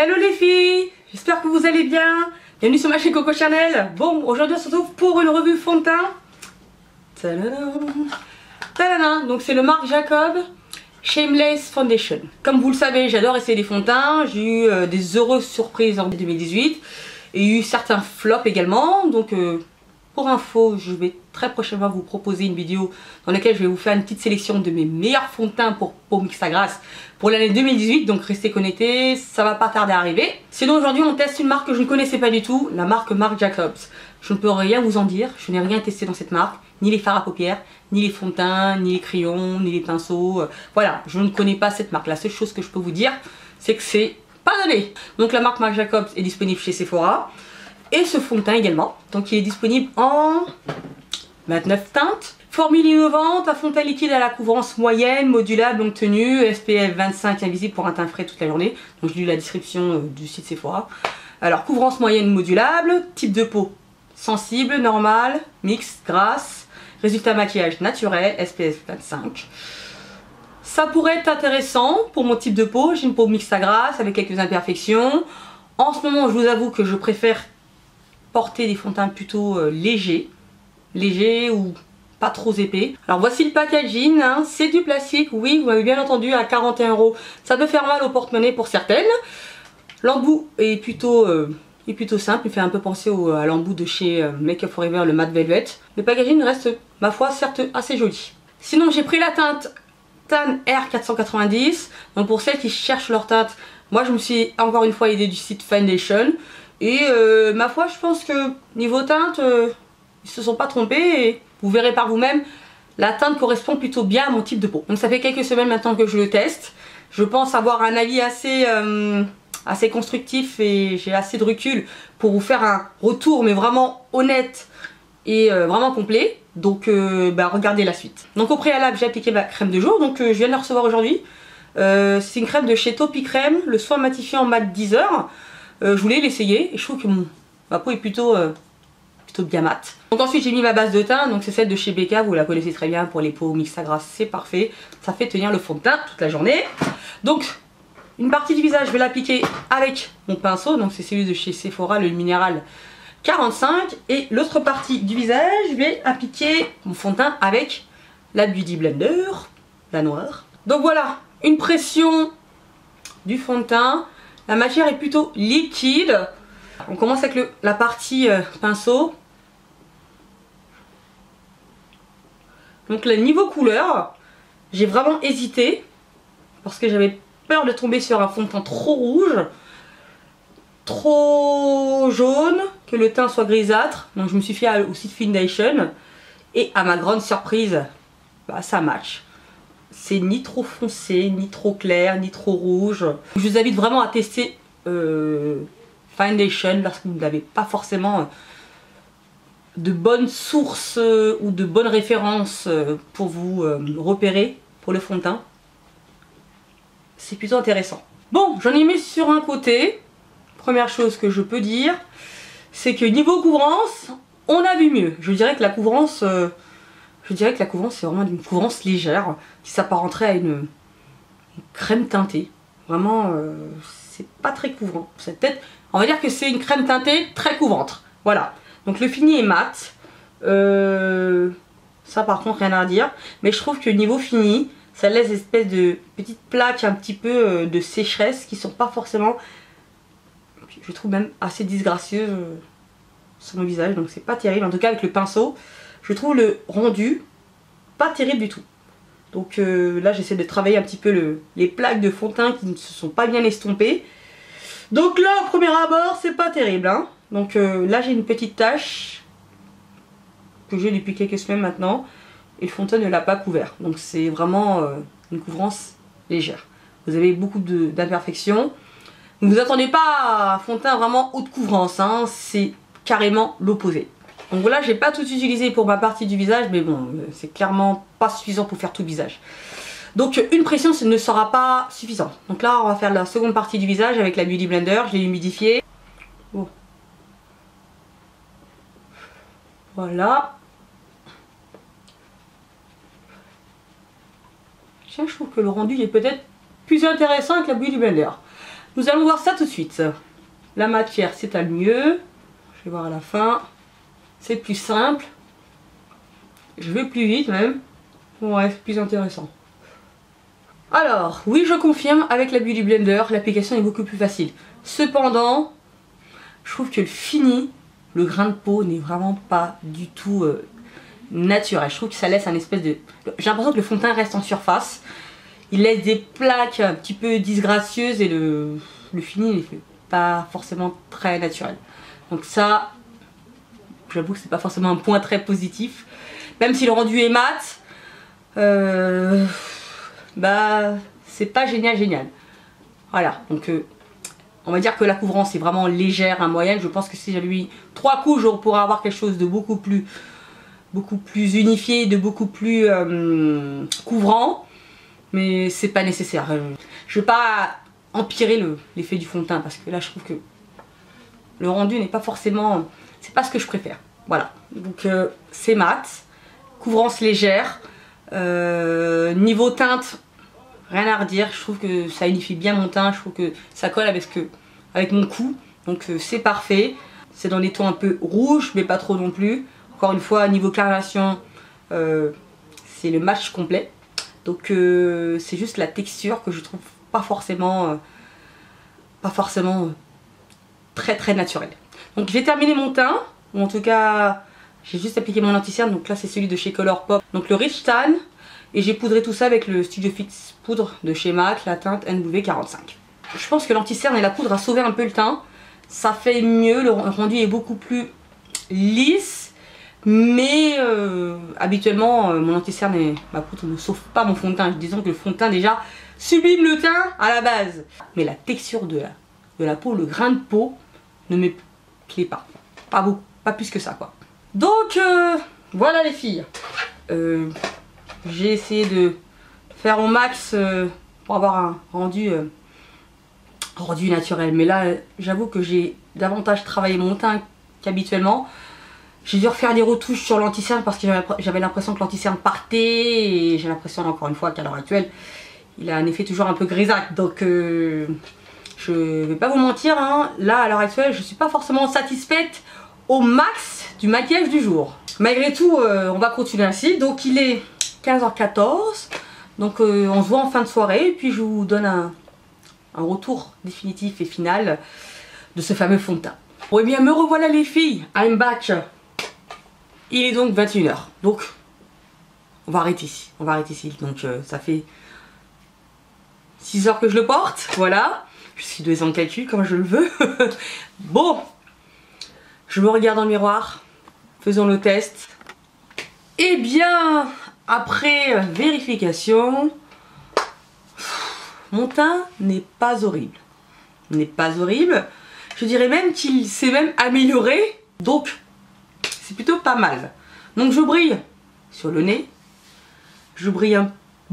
Hello les filles, j'espère que vous allez bien. Bienvenue sur ma chaîne Coco Chanel. Bon, aujourd'hui on se retrouve pour une revue fond de teint. Tadadam. Tadadam. Donc c'est le Marc Jacob Shameless Foundation. Comme vous le savez, j'adore essayer des fonds de teint. J'ai eu des heureuses surprises en 2018 et eu certains flops également. Donc pour info, je vais très prochainement vous proposer une vidéo dans laquelle je vais vous faire une petite sélection de mes meilleurs fonds de teint pour peau mixte à grasse pour l'année 2018. Donc restez connectés, ça va pas tarder à arriver. Sinon aujourd'hui on teste une marque que je ne connaissais pas du tout, la marque Marc Jacobs. Je ne peux rien vous en dire, je n'ai rien testé dans cette marque, ni les fards à paupières, ni les fonds de teint, ni les crayons, ni les pinceaux. Voilà, je ne connais pas cette marque. La seule chose que je peux vous dire, c'est que c'est pas donné. Donc la marque Marc Jacobs est disponible chez Sephora. Et ce fond de teint également, donc il est disponible en 29 teintes. Formule innovante, un fond de teint liquide à la couvrance moyenne, modulable, longue tenue, SPF 25 invisible pour un teint frais toute la journée. Donc j'ai lu la description du site Sephora. Alors couvrance moyenne modulable, type de peau sensible, normal, mixte, grasse, résultat maquillage naturel, SPF 25. Ça pourrait être intéressant pour mon type de peau, j'ai une peau mixte à grasse avec quelques imperfections. En ce moment je vous avoue que je préfère porter des fonds de teint plutôt légers ou pas trop épais. Alors voici le packaging, hein. C'est du plastique, oui, vous m'avez bien entendu, à 41 €. Ça peut faire mal au porte-monnaie pour certaines. L'embout est plutôt simple, il fait un peu penser à l'embout de chez Make Up For Ever, le matte velvet. Le packaging reste, ma foi, certes assez joli. Sinon j'ai pris la teinte Tan R 490, donc pour celles qui cherchent leur teinte, moi je me suis encore une fois aidée du site Foundation. Et ma foi, je pense que niveau teinte, ils se sont pas trompés. Et vous verrez par vous-même, la teinte correspond plutôt bien à mon type de peau. Donc ça fait quelques semaines maintenant que je le teste. Je pense avoir un avis assez constructif et j'ai assez de recul pour vous faire un retour, mais vraiment honnête et vraiment complet. Donc regardez la suite. Donc au préalable, j'ai appliqué ma crème de jour. Donc je viens de la recevoir aujourd'hui. C'est une crème de chez Topi Crème, le soin matifiant mat 10 heures. Je voulais l'essayer et je trouve que ma peau est plutôt bien mat. Donc ensuite j'ai mis ma base de teint, donc c'est celle de chez Becca, vous la connaissez très bien pour les peaux mixtes à grasse, c'est parfait. Ça fait tenir le fond de teint toute la journée. Donc une partie du visage je vais l'appliquer avec mon pinceau, donc c'est celui de chez Sephora, le minéral 45. Et l'autre partie du visage je vais appliquer mon fond de teint avec la Beauty Blender, la noire. Donc voilà, une pression du fond de teint. La matière est plutôt liquide. On commence avec la partie pinceau. Donc le niveau couleur, j'ai vraiment hésité parce que j'avais peur de tomber sur un fond de teint trop rouge, trop jaune, que le teint soit grisâtre. Donc je me suis fiée au site Foundation et à ma grande surprise, ça match. C'est ni trop foncé, ni trop clair, ni trop rouge. Je vous invite vraiment à tester Foundation lorsque vous n'avez pas forcément de bonnes sources ou de bonnes références pour vous repérer pour le fond de teint. C'est plutôt intéressant. Bon, j'en ai mis sur un côté. Première chose que je peux dire, c'est que niveau couvrance, on a vu mieux. Je dirais que la couvrance... c'est vraiment une couvrance légère qui s'apparenterait à une crème teintée. Vraiment, c'est pas très couvrant. On va dire que c'est une crème teintée très couvrante. Voilà. Donc le fini est mat. Ça par contre rien à dire. Mais je trouve que niveau fini, ça laisse des espèces de petites plaques un petit peu de sécheresse qui sont pas forcément, je trouve même assez disgracieuses sur mon visage. Donc c'est pas terrible. En tout cas avec le pinceau, je trouve le rendu pas terrible du tout. Donc là j'essaie de travailler un petit peu les plaques de fond de teint qui ne se sont pas bien estompées. Donc là au premier abord c'est pas terrible, hein. Donc là j'ai une petite tache que j'ai depuis quelques semaines maintenant et le fond de teint ne l'a pas couvert. Donc c'est vraiment une couvrance légère. Vous avez beaucoup d'imperfections. Ne vous attendez pas à un fond de teint vraiment haute couvrance, hein. C'est carrément l'opposé. Donc voilà, j'ai pas tout utilisé pour ma partie du visage, mais bon, c'est clairement pas suffisant pour faire tout le visage. Donc une pression ne sera pas suffisante. Donc là, on va faire la seconde partie du visage avec la Beauty Blender, je l'ai humidifié. Oh. Voilà. Tiens, je trouve que le rendu est peut-être plus intéressant avec la Beauty Blender. Nous allons voir ça tout de suite. La matière s'étale mieux. Je vais voir à la fin. C'est plus simple. Je vais plus vite même. Ouais, c'est plus intéressant. Alors, oui, je confirme, avec la Beauty Blender, l'application est beaucoup plus facile. Cependant, je trouve que le fini, le grain de peau n'est vraiment pas du tout naturel. Je trouve que ça laisse un espèce de... J'ai l'impression que le fond de teint reste en surface. Il laisse des plaques un petit peu disgracieuses et le fini n'est pas forcément très naturel. Donc ça, j'avoue que c'est pas forcément un point très positif. Même si le rendu est mat, bah c'est pas génial. Voilà, donc on va dire que la couvrance est vraiment légère, moyenne. Je pense que si j'avais mis 3 couches, je pourrais avoir quelque chose de beaucoup plus unifié, de beaucoup plus couvrant. Mais c'est pas nécessaire. Je vais pas empirer l'effet du fond de teint parce que là je trouve que le rendu n'est pas forcément... C'est pas ce que je préfère. Voilà, donc c'est mat, couvrance légère. Niveau teinte, rien à redire, je trouve que ça unifie bien mon teint, je trouve que ça colle avec mon cou, donc c'est parfait. C'est dans des tons un peu rouges, mais pas trop non plus. Encore une fois, niveau carnation, c'est le match complet. Donc c'est juste la texture que je trouve pas forcément très naturelle. Donc j'ai terminé mon teint, ou en tout cas... J'ai juste appliqué mon anti-cerne, donc là c'est celui de chez Colourpop, donc le Rich Tan, et j'ai poudré tout ça avec le Studio Fix poudre de chez MAC, la teinte NW45. Je pense que l'anti-cerne et la poudre a sauvé un peu le teint, ça fait mieux, le rendu est beaucoup plus lisse, mais habituellement mon anti-cerne et ma poudre ne sauvent pas mon fond de teint. Disons que le fond de teint déjà sublime le teint à la base, mais la texture de la peau, le grain de peau ne me plaît pas, pas plus que ça quoi. Donc voilà les filles, j'ai essayé de faire au max pour avoir un rendu naturel, mais là j'avoue que j'ai davantage travaillé mon teint qu'habituellement. J'ai dû refaire des retouches sur l'anti-cerne parce que j'avais l'impression que l'anti-cerne partait, et j'ai l'impression encore une fois qu'à l'heure actuelle il a un effet toujours un peu grisâtre, donc je vais pas vous mentir, hein, là à l'heure actuelle je suis pas forcément satisfaite au max du maquillage du jour. Malgré tout, on va continuer ainsi. Donc il est 15h14. Donc on se voit en fin de soirée. Et puis je vous donne un retour définitif et final de ce fameux fond de teint. Bon et bien me revoilà les filles. I'm back. Il est donc 21h. Donc on va arrêter ici. Donc ça fait 6 heures que je le porte. Voilà. Je suis douée en calcul comme je le veux. Bon. Je me regarde dans le miroir, faisons le test. Eh bien, après vérification, mon teint n'est pas horrible. Je dirais même qu'il s'est même amélioré, donc c'est plutôt pas mal. Donc je brille sur le nez, je brille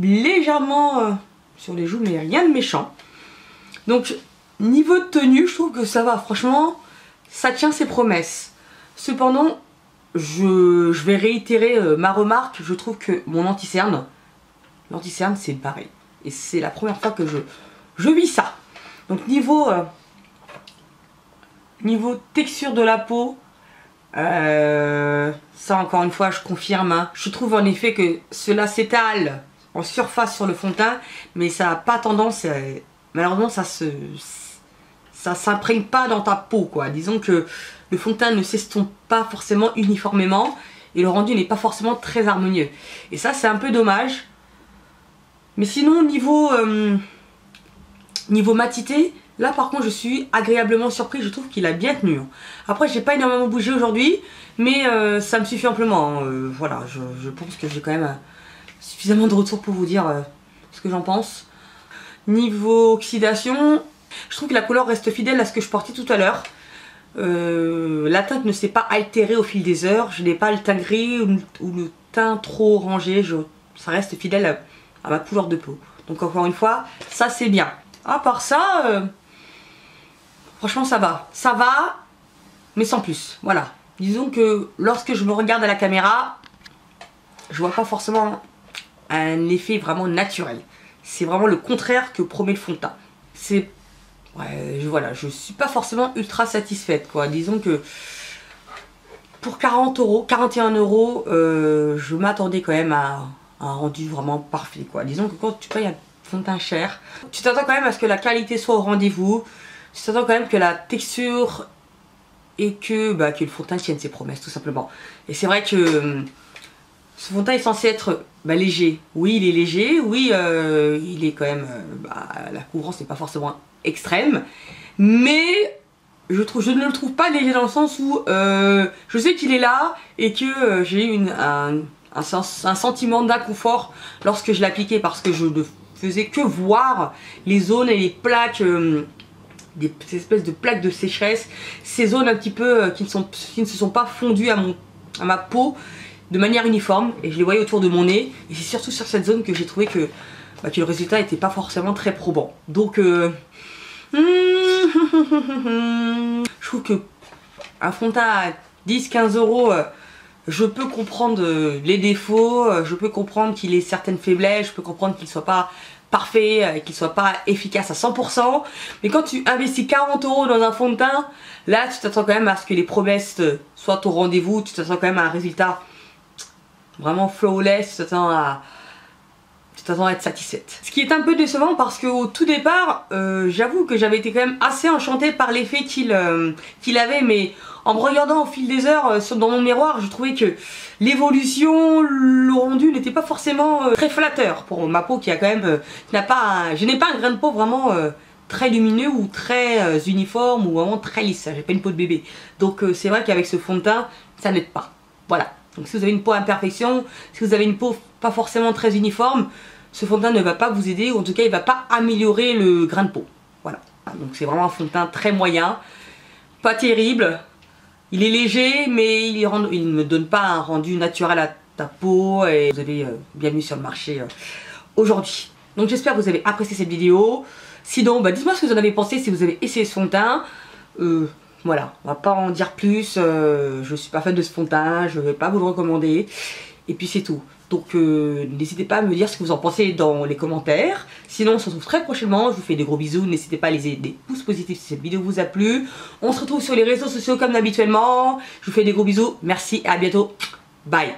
légèrement sur les joues, mais rien de méchant. Donc niveau de tenue, je trouve que ça va, franchement... Ça tient ses promesses. Cependant, je vais réitérer ma remarque. Je trouve que mon anti-cerne, c'est pareil. Et c'est la première fois que je vis ça. Donc niveau texture de la peau, ça encore une fois je confirme. Hein. Je trouve en effet que cela s'étale en surface sur le fond de teint. Mais ça n'a pas tendance, malheureusement ça s'imprègne pas dans ta peau quoi. Disons que le fond de teint ne s'estompe pas forcément uniformément et le rendu n'est pas forcément très harmonieux. Et ça c'est un peu dommage. Mais sinon niveau matité, là par contre je suis agréablement surprise, je trouve qu'il a bien tenu. Après j'ai pas énormément bougé aujourd'hui, mais ça me suffit amplement. Voilà, je pense que j'ai quand même suffisamment de retours pour vous dire ce que j'en pense. Niveau oxydation, je trouve que la couleur reste fidèle à ce que je portais tout à l'heure. La teinte ne s'est pas altérée au fil des heures. Je n'ai pas le teint gris ou le teint trop orangé. Ça reste fidèle à ma couleur de peau. Donc encore une fois, ça c'est bien. À part ça, franchement ça va. Ça va, mais sans plus. Voilà. Disons que lorsque je me regarde à la caméra, je vois pas forcément un effet vraiment naturel. C'est vraiment le contraire que promet le fond de teint. C'est ouais, voilà, je suis pas forcément ultra satisfaite, quoi. Disons que pour 40 euros, 41 euros, je m'attendais quand même à un rendu vraiment parfait, quoi. Disons que quand tu payes un fond de teint cher, tu t'attends quand même à ce que la qualité soit au rendez-vous, tu t'attends quand même que la texture et que le fond de teint tienne ses promesses, tout simplement. Et c'est vrai que ce fond de teint est censé être léger. Oui, il est léger, oui, il est quand même... la couvrance n'est pas forcément extrême, mais je ne le trouve pas léger dans le sens où je sais qu'il est là et que j'ai eu un sentiment d'inconfort lorsque je l'appliquais parce que je ne faisais que voir les zones et les plaques, des espèces de plaques de sécheresse, ces zones un petit peu qui ne se sont pas fondues à ma peau de manière uniforme, et je les voyais autour de mon nez, et c'est surtout sur cette zone que j'ai trouvé que le résultat n'était pas forcément très probant. Donc je trouve que un fond de teint à 10-15 euros, je peux comprendre les défauts, je peux comprendre qu'il ait certaines faiblesses, je peux comprendre qu'il soit pas parfait, qu'il soit pas efficace à 100%, mais quand tu investis 40 euros dans un fond de teint, là tu t'attends quand même à ce que les promesses soient au rendez-vous, tu t'attends quand même à un résultat vraiment flawless, tu t'attends à être satisfaite. Ce qui est un peu décevant parce qu'au tout départ, j'avoue que j'avais été quand même assez enchantée par l'effet qu'il avait, mais en me regardant au fil des heures dans mon miroir, je trouvais que l'évolution, le rendu n'était pas forcément très flatteur pour ma peau qui a quand même, je n'ai pas un grain de peau vraiment très lumineux ou très uniforme ou vraiment très lisse, j'ai pas une peau de bébé. Donc c'est vrai qu'avec ce fond de teint, ça n'aide pas. Voilà. Donc si vous avez une peau à imperfection, si vous avez une peau pas forcément très uniforme, ce fond de teint ne va pas vous aider, ou en tout cas il ne va pas améliorer le grain de peau. Voilà. Donc c'est vraiment un fond de teint très moyen, pas terrible. Il est léger, mais il ne donne pas un rendu naturel à ta peau, et vous avez bienvenue sur le marché aujourd'hui. Donc j'espère que vous avez apprécié cette vidéo. Sinon, dites-moi ce que vous en avez pensé si vous avez essayé ce fond de teint. Voilà, on va pas en dire plus, je suis pas fan de ce fond de teint, je vais pas vous le recommander, et puis c'est tout. Donc n'hésitez pas à me dire ce que vous en pensez dans les commentaires. Sinon on se retrouve très prochainement, je vous fais des gros bisous, n'hésitez pas à laisser des pouces positifs si cette vidéo vous a plu. On se retrouve sur les réseaux sociaux comme d'habituellement, je vous fais des gros bisous, merci et à bientôt, bye.